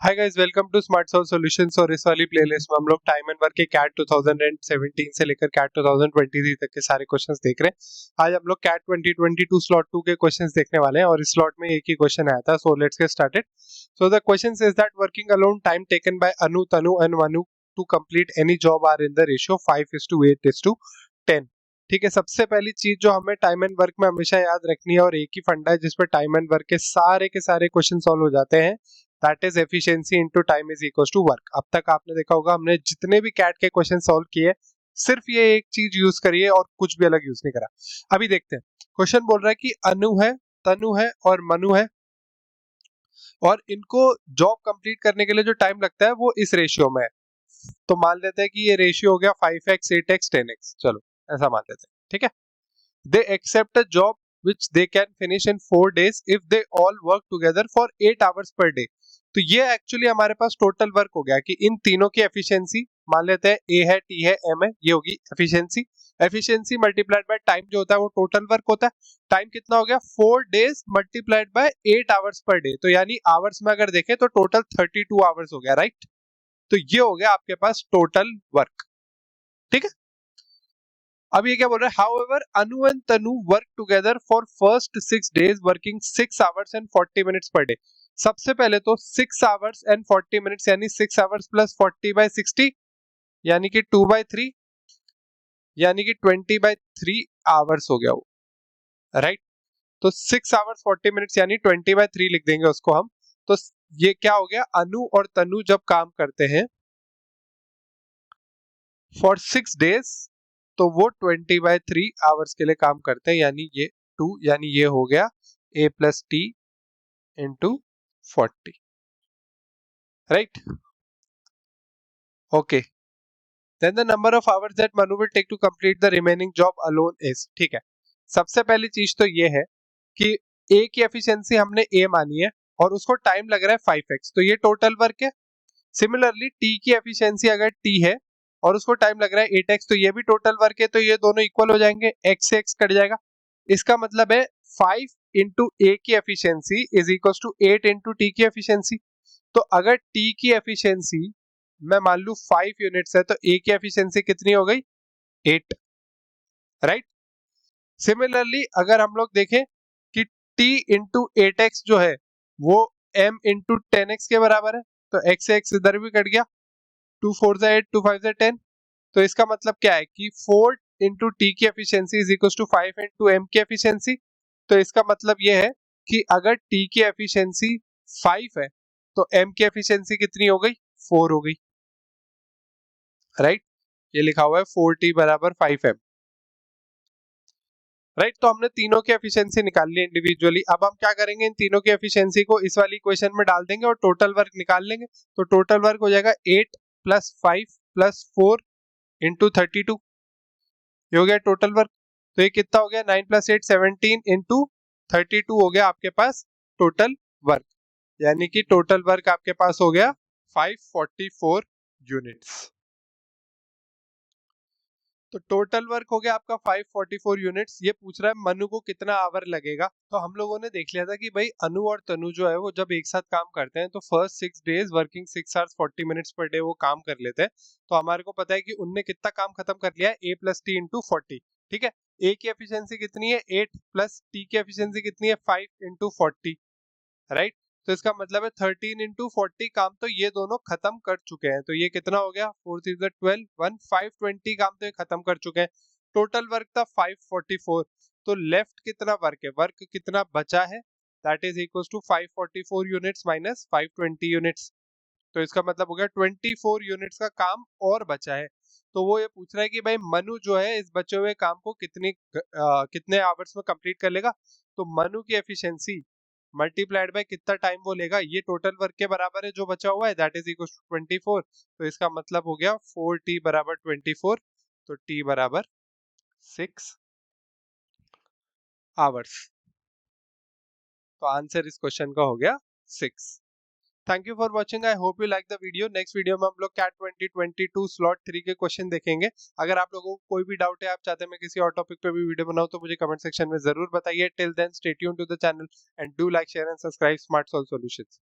Hi guys, welcome to smart solve solutions. और इस वाली प्लेलिस्ट में हम लोग टाइम एंड वर्क के कैट 2017 से लेकर कैट 2023 तक के सारे क्वेश्चंस देख रहे हैं। आज हम लोग कैट 2022 स्लॉट 2 के क्वेश्चंस देखने वाले हैं और इस स्लॉट में एक ही क्वेश्चन आया था। So let's get started. So the question is that working alone time taken by Anu, Tanu and Manu to complete any job are in the ratio 5:8:10। ठीक है, सबसे पहली चीज जो हमें टाइम एंड वर्क में हमेशा याद रखनी है और एक ही फंडा है जिसपे टाइम एंड वर्क के सारे क्वेश्चन सॉल्व हो जाते हैं, that is efficiency into time is equal to work. अब तक आपने देखा होगा हमने जितने भी कैट के क्वेश्चन सॉल्व किए सिर्फ ये एक चीज यूज करिए और कुछ भी अलग यूज नहीं करा। अभी देखते हैं, क्वेश्चन बोल रहा है कि अनु है, तनु है और मनु है और इनको जॉब कंप्लीट करने के लिए जो टाइम लगता है वो इस रेशियो में है। तो मान लेते हैं कि ये रेशियो हो गया 5x 8x 10x, चलो ऐसा मान लेते हैं। ठीक है, they accept a job which they can finish in 4 days if they all work together for 8 hours per day। तो ये एक्चुअली हमारे पास टोटल वर्क हो गया कि इन तीनों की एफिशिएंसी मान लेते हैं ए है, टी है, एम है, ये होगी efficiency. Efficiency multiplied by time जो होता है वो टोटल वर्क होता है। टाइम कितना हो गया 4 days multiplied by 8 hours per day, तो यानी आवर्स में अगर देखें तो टोटल 32 आवर्स हो गया, राइट। तो ये हो गया आपके पास टोटल वर्क। ठीक है, अब ये क्या बोल रहा है, however Anu and Tanu work together for first 6 days working 6 hours and 40 minutes per day. सबसे पहले तो 6 hours and 40 minutes यानी 6 hours plus 40/60 यानी कि 2/3 यानी कि 20/3 hours हो गया वो, राइट। तो 6 hours 40 minutes यानी 20/3 लिख देंगे उसको हम। तो ये क्या हो गया, अनु और तनु जब काम करते हैं फॉर 6 days तो वो 20/3 आवर्स के लिए काम करते हैं, यानी ये 2 यानी ये हो गया a plus T into 40, right. Okay, then the number of hours that Manu will take to complete the remaining job alone is. ठीक है, सबसे पहली चीज तो ये है कि a की एफिशिएंसी हमने a मानी है और उसको टाइम लग रहा है 5x, तो ये टोटल वर्क है। सिमिलरली t की एफिशिएंसी अगर t है और उसको टाइम लग रहा है 8x, तो ये भी टोटल वर्क है, तो ये दोनों इक्वल हो जाएंगे, x से x कट जाएगा। इसका मतलब है 5 इंटू ए की efficiency is equal to 8 into T की एफिशिएंसी। तो अगर टी की एफिशिएंसी मैं मान लू 5 यूनिट्स है तो ए की एफिशिएंसी कितनी हो गई, 8, राइट। सिमिलरली अगर हम लोग देखें कि t इंटू 8x जो है वो m इंटू 10x के बराबर है, तो x से x इधर भी कट गया, 2 4 8 2 5 10। तो इसका मतलब क्या है कि 4 इंटू टी की efficiency is equal to 5 into M की एफिशिएंसी। तो इसका मतलब ये है कि अगर टी की एफिशिएंसी 5 है तो एम की एफिशिएंसी कितनी हो गई, 4 हो गई, राइट। ये लिखा हुआ है 4t बराबर 5m, राइट। तो हमने तीनों की एफिशिएंसी निकाल ली इंडिविजुअली। अब हम क्या करेंगे, इन तीनों की एफिशिएंसी को इस वाली इक्वेशन में डाल देंगे और टोटल वर्क निकाल लेंगे। तो टोटल वर्क हो जाएगा 8 प्लस 5 प्लस 4 इंटू 32, ये हो गया टोटल वर्क। तो ये कितना हो गया, 9 प्लस 8 17 इंटू 32 हो गया आपके पास टोटल वर्क, यानी कि टोटल वर्क आपके पास हो गया 544 यूनिट्स। तो टोटल वर्क हो गया आपका 544 यूनिट्स। ये पूछ रहा है मनु को कितना आवर लगेगा। तो हम लोगों ने देख लिया था कि भाई अनु और तनु जो है वो जब एक साथ काम करते हैं तो first 6 days working 6 hours 40 minutes per day वो काम कर लेते हैं। तो हमारे को पता है कि उनने कितना काम खत्म कर लिया है, a प्लस टी इंटू 40। ठीक है, a की एफिशिएंसी कितनी है 8 प्लस टी की एफिशिएंसी कितनी है 5 इंटू 40, राइट। तो इसका मतलब है 13 इंटू 40 काम तो ये दोनों खत्म कर चुके हैं। तो ये कितना हो गया 4 3 12 1 520 काम तो ये खत्म कर चुके हैं। टोटल वर्क था 544। तो लेफ्ट कितना वर्क है, वर्क कितना बचा है, that is equal to 544 units minus 520 units. तो इसका मतलब हो गया 24 यूनिट्स का काम और बचा है। तो वो ये पूछ रहा है कि भाई मनु जो है इस बचे हुए काम को कितने आवर्स में कंप्लीट कर लेगा। तो मनु की एफिशिएंसी मल्टीप्लाइड बाय कितना टाइम वो लेगा, ये टोटल वर्क के बराबर है जो बचा हुआ है, दैट इज इक्वल टू 24। तो इसका मतलब हो गया 4t बराबर 24, तो t बराबर 6 आवर्स। तो आंसर इस क्वेश्चन का हो गया 6। Thank you for watching, I hope you like the video. Next video में हम लोग कैट 2022 स्लॉट 3 के क्वेश्चन देखेंगे। अगर आप लोगों को कोई भी डाउट है, आप चाहते हैं मैं किसी और टॉपिक पे भी वीडियो बनाऊं, तो मुझे कमेंट सेक्शन में जरूर बताइए। Till then stay tuned to the channel and do like share and subscribe smart solve solutions.